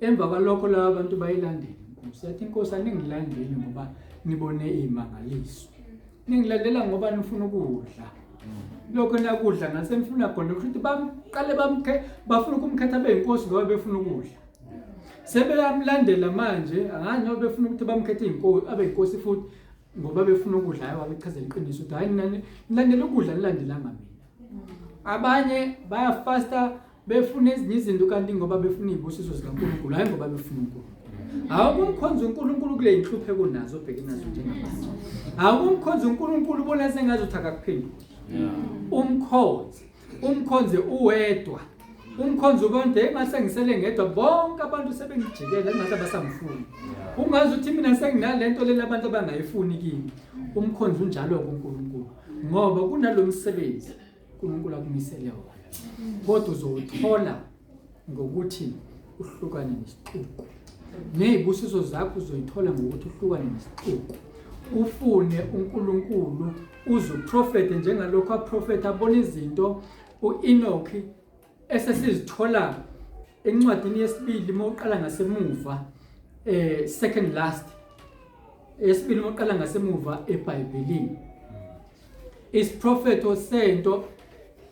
Emva kwalokho laba abantu bayilandela inkosi. Yathi inkosi aningilandeli ngoba nibone imangaliso. Ningilandela ngoba nifuna ukudla. Lokho nakudla ngasemfuna khona ukuthi baqale bafuna ukumkhetha beyinkosi ngoba befuna ukudla. Sebeyamlandela manje, angani ngoba befuna ukuthi bamkhethe inkosi abeyinkosi futhi ngoba befuna ukudla. Hayi wabe chazela iqiniso ukuthi hayi nilandela ukudla nilandelanga mina. abanye bayafasta befuna ezinye izinto kanti ngoba befuna izibusiso zikaNkulunkulu hayi ngoba befuna uNkulunkulu. Awukumkhonza uNkulunkulu kule inhlupheko nazo obheke nazo njengabantu. Awukumkhonza uNkulunkulu ubona sengathi uthakakuphendula. Umkhonze uwedwa. Umkhonza ubonke engathi ngisele ngedwa bonke abantu sebengijikela engathi abasangifuni. Ungazi uthi mina senginalento lela abantu abangayifuni kimi. Umkhonza unjalo kuNkulunkulu ngoba kunalomsebenzi uNkulunkulu akumisele wona. Kodwa uzowuthola ngokuthi uhlukane nesixuku. Nezibusiso zakho uzoyithola ngokuthi uhlukane nesixuku. Ufune uNkulunkulu uzuprofete njengalokho aprofeta abona izinto uEnoch esesizithola encwadini yesibili moqala ngasemuva second last esibili moqala ngasemuva eBhayibhelini. Isprofeto sento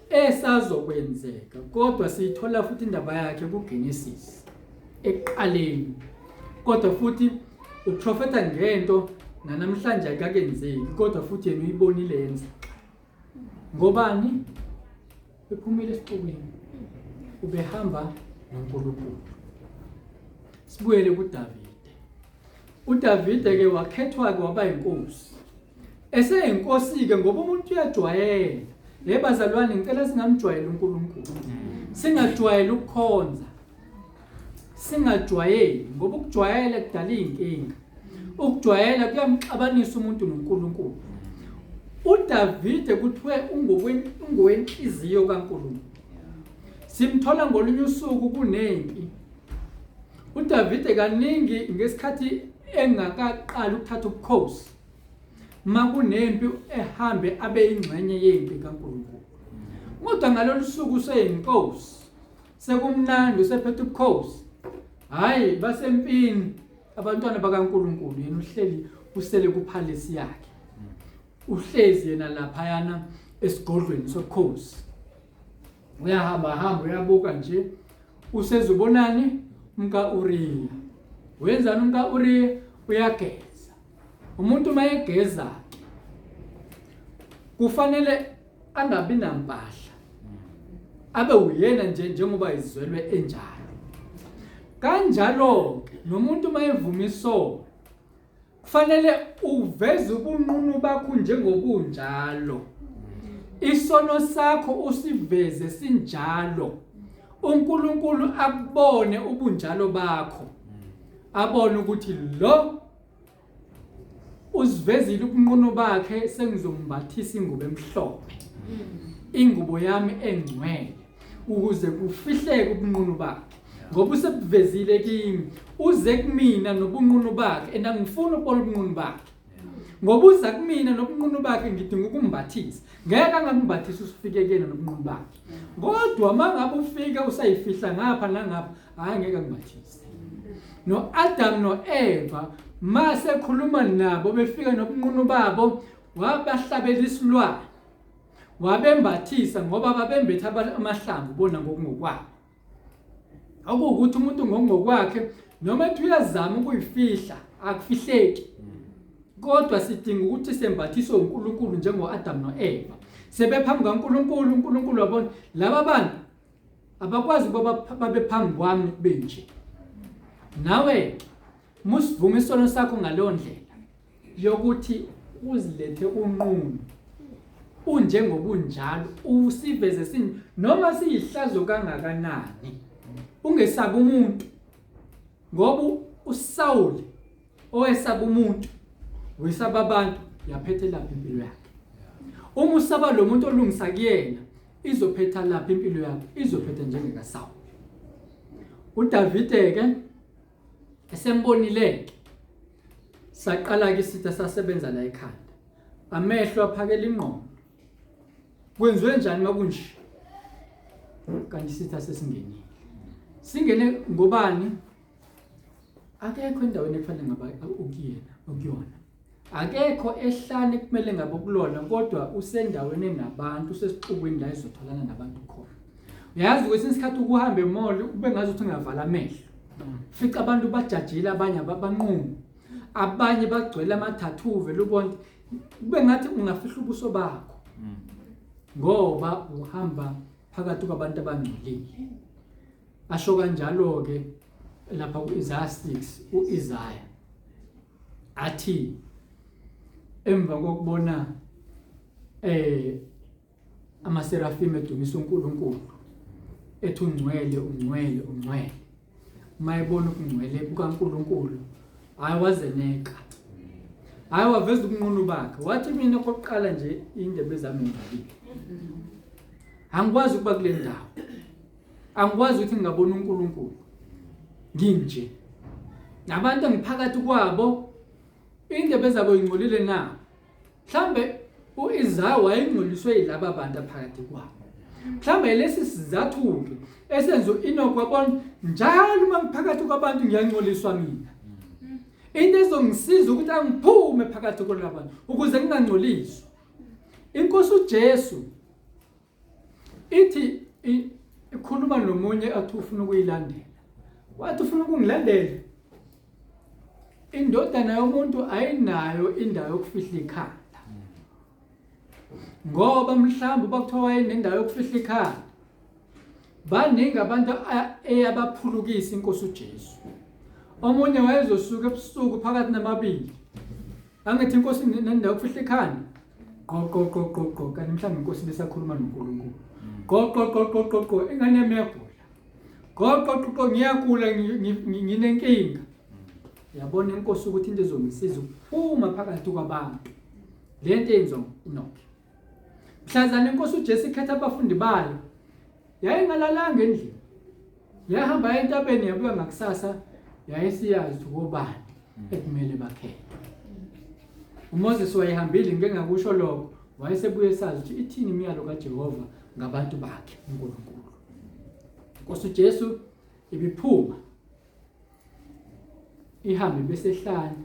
esazokwenzeka kodwa siyithola futhi indaba yakhe kuGenesis ekuqaleni. Kodwa futhi uprofeta ngento namhlanje akakenzeki kodwa futhi yena uyibonile yenza. Ngobani? Ephumile esixukwini. Ubehamba noNkulunkulu. Sibuyele kuDavide. uDavide ke wakhethwa ke waba inkosi. Eseyinkosi ke ngoba umuntu uyajwayela. Bazalwane ngicela singamjwayeli uNkulunkulu. Singajwayeli ukukhonza. Singajwayeli ngoba ukujwayela kudala inkinga. Ukujwayela kuyamxabanisa umuntu noNkulunkulu. uDavide kuthiwe ungowenhliziyo kaNkulunkulu. Simthola ngolunye usuku kunempi. uDavide kaningi ngesikhathi engakaqala ukuthatha ubukhosi makunempi ehambe abe ingxenye yempi kaNkulunkulu. Kodwa ngalolu suku useyinkosi sekumnandi usephethe ubukhosi. Hayi basempini abantwana bakaNkulunkulu yena uhleli usele kuphalesi yakhe. Uhlezi yena lapha yana esigodlweni sobukhosi. Uyahamba uyabuka nje usezubonani umka-Uriya. Wenzani umka-Uriya? Uyageza. Umuntu mayegeza kufanele angabi nampahla. Abe uyena nje njengoba izizwelwe enjalo. Kanjalo nomuntu mayevuma isono kufanele uveze ubunqunu bakho njengobunjalo. Isono sakho usiveze sinjalo. uNkulunkulu akubone ubunjalo bakho. Abone ukuthi lo usivezile ubunqunu bakhe sengizombathisa ingubo emhlophe. Ingubo yami engcwele ukuze kufihleke ubunqunu bakhe. Ngoba usebuvezile kimi uze kumina nobunqunu bakhe engifuna ukubona ubunqunu bakhe. Ngoba uza kumina nobunqunu bakhe ngidinga ukumbathisa. Ngeke angangimbathisa usifike kuyena nobunqunu bakhe. Kodwa mangabe ufika usayifihla ngapha nangapha angeke angimbathise. noAdam noEva mase khuluma nabo befika nobunqunu babo wabahlabela isilwane. Wabembathisa ngoba babembetha amahlamvu bona ngokungokwabo. Akuwukuthi umuntu ngokungokwakhe noma ethi uyazama ukuyifihla akufihleki. Kodwa sidinga ukuthi sembathiswe uNkulunkulu njengoAdam noEva. Sebephambi kaNkulunkulu uNkulunkulu wabona laba bantu abakwazi babe phambi kwami benje. Nawe musivuma isono sakho ngaleyo ndlela yokuthi uzilethe unqunu unjengobunjalo usiveze noma siyihlazo kangakanani. Ungesaba umuntu ngoba uSawuli owesaba umuntu wesaba abantu yaphethe lapha impilo yakhe. Uma usaba lo muntu olungisa kuyena izophetha lapha impilo yakhe izophetha njengekaSawuli. uDavide ke esembonile saqala ke sitha sasebenza la ekhanda. Amehlo aphakela ingqondo. Kwenziwe njani makunje? Kanti sitha sesingenile. Singene ngobani? Akekho endaweni ekufanele ngaba ukuyona. Akekho ehlane kumele ngabe ukulona kodwa usendaweni enabantu usesixukwini la izotholana nabantu khona. Uyazi ukuthi isikhathi ukuhamba emoli ube ngazi ukuthi ungavala amehlo. Fica abantu bajajile abanye abanqunu. Abanye bagcwele amathathu vele ubone ube ngathi ungafihla ubuso bakho. ngoba uhamba phakathi kwabantu abangcolile. Asho kanjalo ke lapha ku-Isaiah 6 u-Isaiah athi emva kokubona amaserafim edumisa uNkulunkulu ethi ungcwele ungcwele ungcwele, mayebona ukungcwele kukaNkulunkulu ayiwazeneka, ayawaveza ubunqunu bakhe. Wathi mina okokuqala nje indebe zami ngibhalile, angikwazi ukuba kule ndawo, angikwazi ukuthi ngingabona uNkulunkulu nginje, nabantu engiphakathi kwabo indebe zabo ingcolile na. Mhlambe uIsaiah wayengcoliswe yilaba bantu phakathi kwabo. Mhlambe lesi sizathu ke esenza uEnoch wabona njalo uma ngiphakathi kwabantu ngiyangcoliswa mina. Into ezongisiza ukuthi angiphume phakathi kwalabantu ukuze ngingangcoliswa. Inkosi uJesu ithi ikhuluma nomunye athi ufuna ukuyilandela. Wathi ufuna ukungilandela. Indodana yomuntu ayinayo indawo yokufihla ikhanda. Ngoba mhlawumbe bakuthiwa wayenendawo yokufihla ikhanda, baningi abantu eyabaphulukisa inkosi uJesu. Omunye wayezosuka ebusuku phakathi namabili, angithi inkosi nendawo yokufihla ikhanda, qoqo kanti mhlawumbe inkosi besakhuluma noNkulunkulu. Qoqo ingane yami iyagula, qoqo ngiyagula nginenkinga. Yabona inkosi ukuthi into ezongisiza ukuphuma phakathi kwabantu, lento yenziwa uEnoch. Mhlazana inkosi uJesu ikhetha abafundi bayo, yayingalalanga endlini, yahamba entabeni yabuya ngakusasa, yayisiyazi ukobani ekumele bakhethe. uMoses wayehambile ngeke ngakusho lokho, wayesebuye sazi ukuthi ithini imiyalo kaJehova ngabantu bakhe uNkulunkulu. Inkosi uJesu ibiphuma ihambe besehlane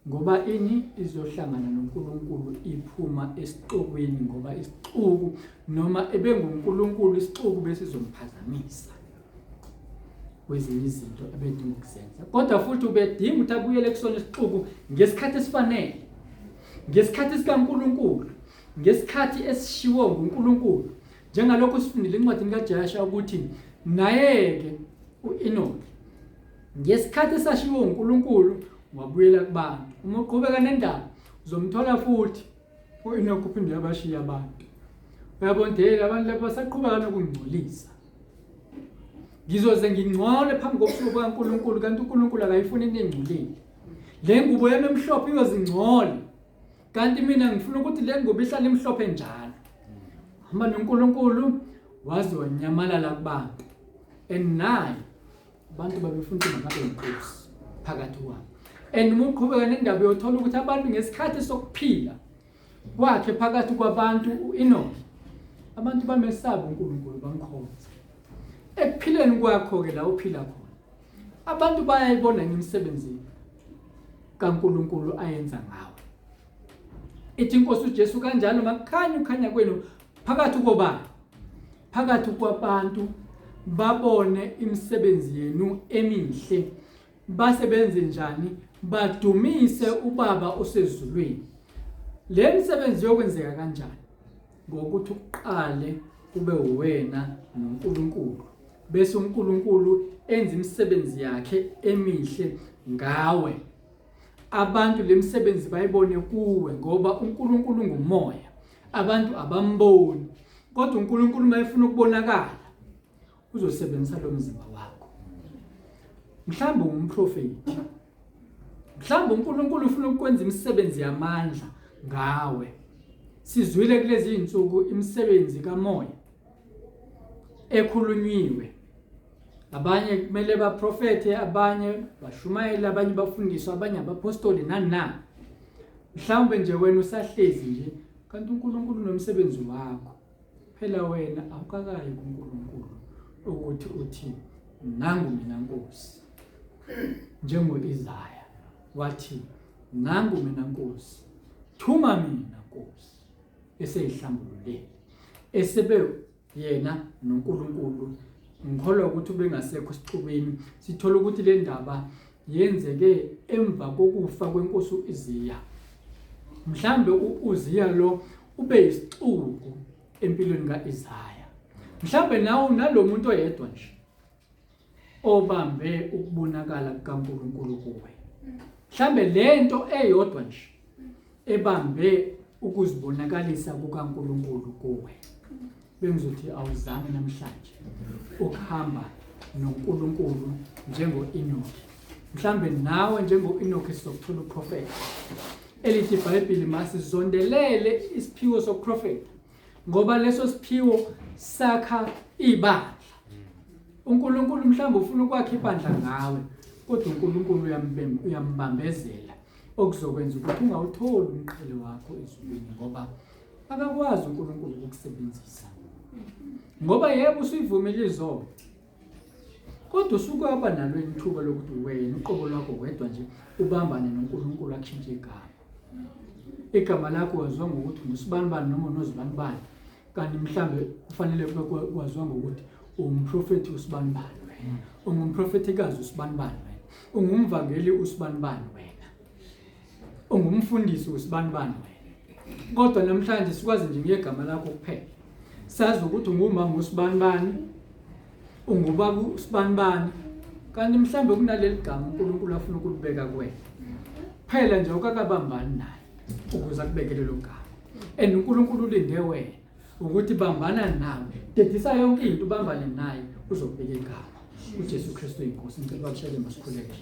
ngoba ini izohlangana noNkulunkulu, iphuma esixukwini ngoba isixuku noma ebenguNkulunkulu isixuku besizomphazamisa kwezinye izinto ebedinga ukuzenza. Kodwa futhi ubedinga ukuthi abuyele kusona isixuku ngesikhathi esifanele, ngesikhathi sikaNkulunkulu, ngesikhathi esishiwo nguNkulunkulu, njengalokho sifundile encwadini kaJoshua ukuthi naye-ke uEnoch ngesikhathi esashiwo uNkulunkulu wabuyela kubantu. Uma uqhubeka nendaba uzomthola futhi uEnoch uphinde yabashiya abantu. Uyabondela abantu laba basaqhubeka nokungcolisa. Ngizoze ngingcole phambi kobusuku bukaNkulunkulu, kanti uNkulunkulu akayifuni into engcolile. Le ngubo yami emhlophe iyozingcola, kanti mina ngifuna ukuthi le ngubo ihlale emhlophe njalo. Hamba noNkulunkulu waze wanyamalala kubantu, naye abantu babefuna ukuthi ngabe inkosi phakathi kwabo. Uma uqhubeka nendaba uyothola ukuthi abantu ngesikhathi sokuphila kwakhe phakathi kwabantu uEnoch, abantu bamesaba uNkulunkulu bamkhonza. Ekuphileni kwakho-ke la uphila khona, abantu bayayibona ngemisebenzi kaNkulunkulu ayenza ngawe. Ithi inkosi uJesu kanjalo makukhanya ukhanya kwenu phakathi kwabani, phakathi kwabantu, babone imisebenzi yenu emihle, basebenze njani, badumise uBaba osezulwini. Le misebenzi yokwenzeka kanjani? Ngokuthi uqale kube wena noNkulunkulu, bese uNkulunkulu enza imisebenzi yakhe emihle ngawe. Abantu le misebenzi bayibone kuwe ngoba uNkulunkulu ngumoya, abantu abamboni. Kodwa uNkulunkulu mayefuna ukubonakala uzosebenzisa lo mzimba wakho. Mhlawumbe umprofeti, mhlawumbe uNkulunkulu ufuna ukwenza imisebenzi yamandla ngawe. Sizwile kulezi insuku imisebenzi kamoya ekhulunyiwe. Abanye kumele baprofete, abanye bashumayela, abanye bafundiswa, abanye abapostoli nana. Mhlawumbe nje wena usahlezi nje, kanti uNkulunkulu nomsebenzi wakho. Phela wena awukakayi kuNkulunkulu ukuthi uthi nangu mina Nkosi. NjengoIsaiah wathi nangu mina Nkosi, thuma mina Nkosi. Eseyihlambulule, esebe yena noNkulunkulu. Ngikholwa ukuthi ubengasekho isixubeni, sithola ukuthi le ndaba yenzeke emva kokufa kwenkosi uUziya. Mhlambe uUziya lo ube isixuku empilweni kaIsaya. Mhlambe nawe unalomuntu oyedwa nje obambe ukubonakala kukaNkulunkulu kuwe. Mhlambe lento eyodwa nje ebambe ukuzibonakalisa kukaNkulunkulu kuwe. Bengizothi awuzame namhlanje ukuhamba noNkulunkulu njengo-Enoch. Mhlambe nawe njengo-Enoch sizokuthola uprofeti. Elithi iBhayibheli masizondelele isiphiwo sokuprofeta ngoba leso siphiwo sakha ibandla. uNkulunkulu mhlawumbe ufuna ukwakha ibandla ngawe, kodwa uNkulunkulu uyambambezela okuzokwenza ukuthi ungawutholi umqhele wakho ezulwini ngoba akakwazi uNkulunkulu ukukusebenzisa. Ngoba yebo usuyivumile izono, kodwa usukwaba nalo ithuba lokuthi wena uqobo lwakho wedwa nje ubambane noNkulunkulu akushintshe igama. Igama lakho waziwa ngokuthi ngusibanibani noma unozibanibani, kanti mhlambe kufanele kwaziwa ngokuthi umprofeti usibanibani wena, ungumprofetikazi usibanibani wena, ungumvangeli usibanibani wena, ungumfundisi usibanibani wena. Kodwa namhlanje sikwazi nje ngegama lakho kuphela sazi ukuthi ungumama usibanibani, ungubaba usibanibani, kanti mhlambe kunaleli gama uNkulunkulu afuna ukulibeka kuwena phela nje ukakabambani naye ukuze akubekele lo gama. And uNkulunkulu ulinde wena ukuthi bambana nawe, dedisa yonke into ubambane naye uzobeka igama. uJesu Kristu inkosi. Ngicela ukushayele masikhuleke.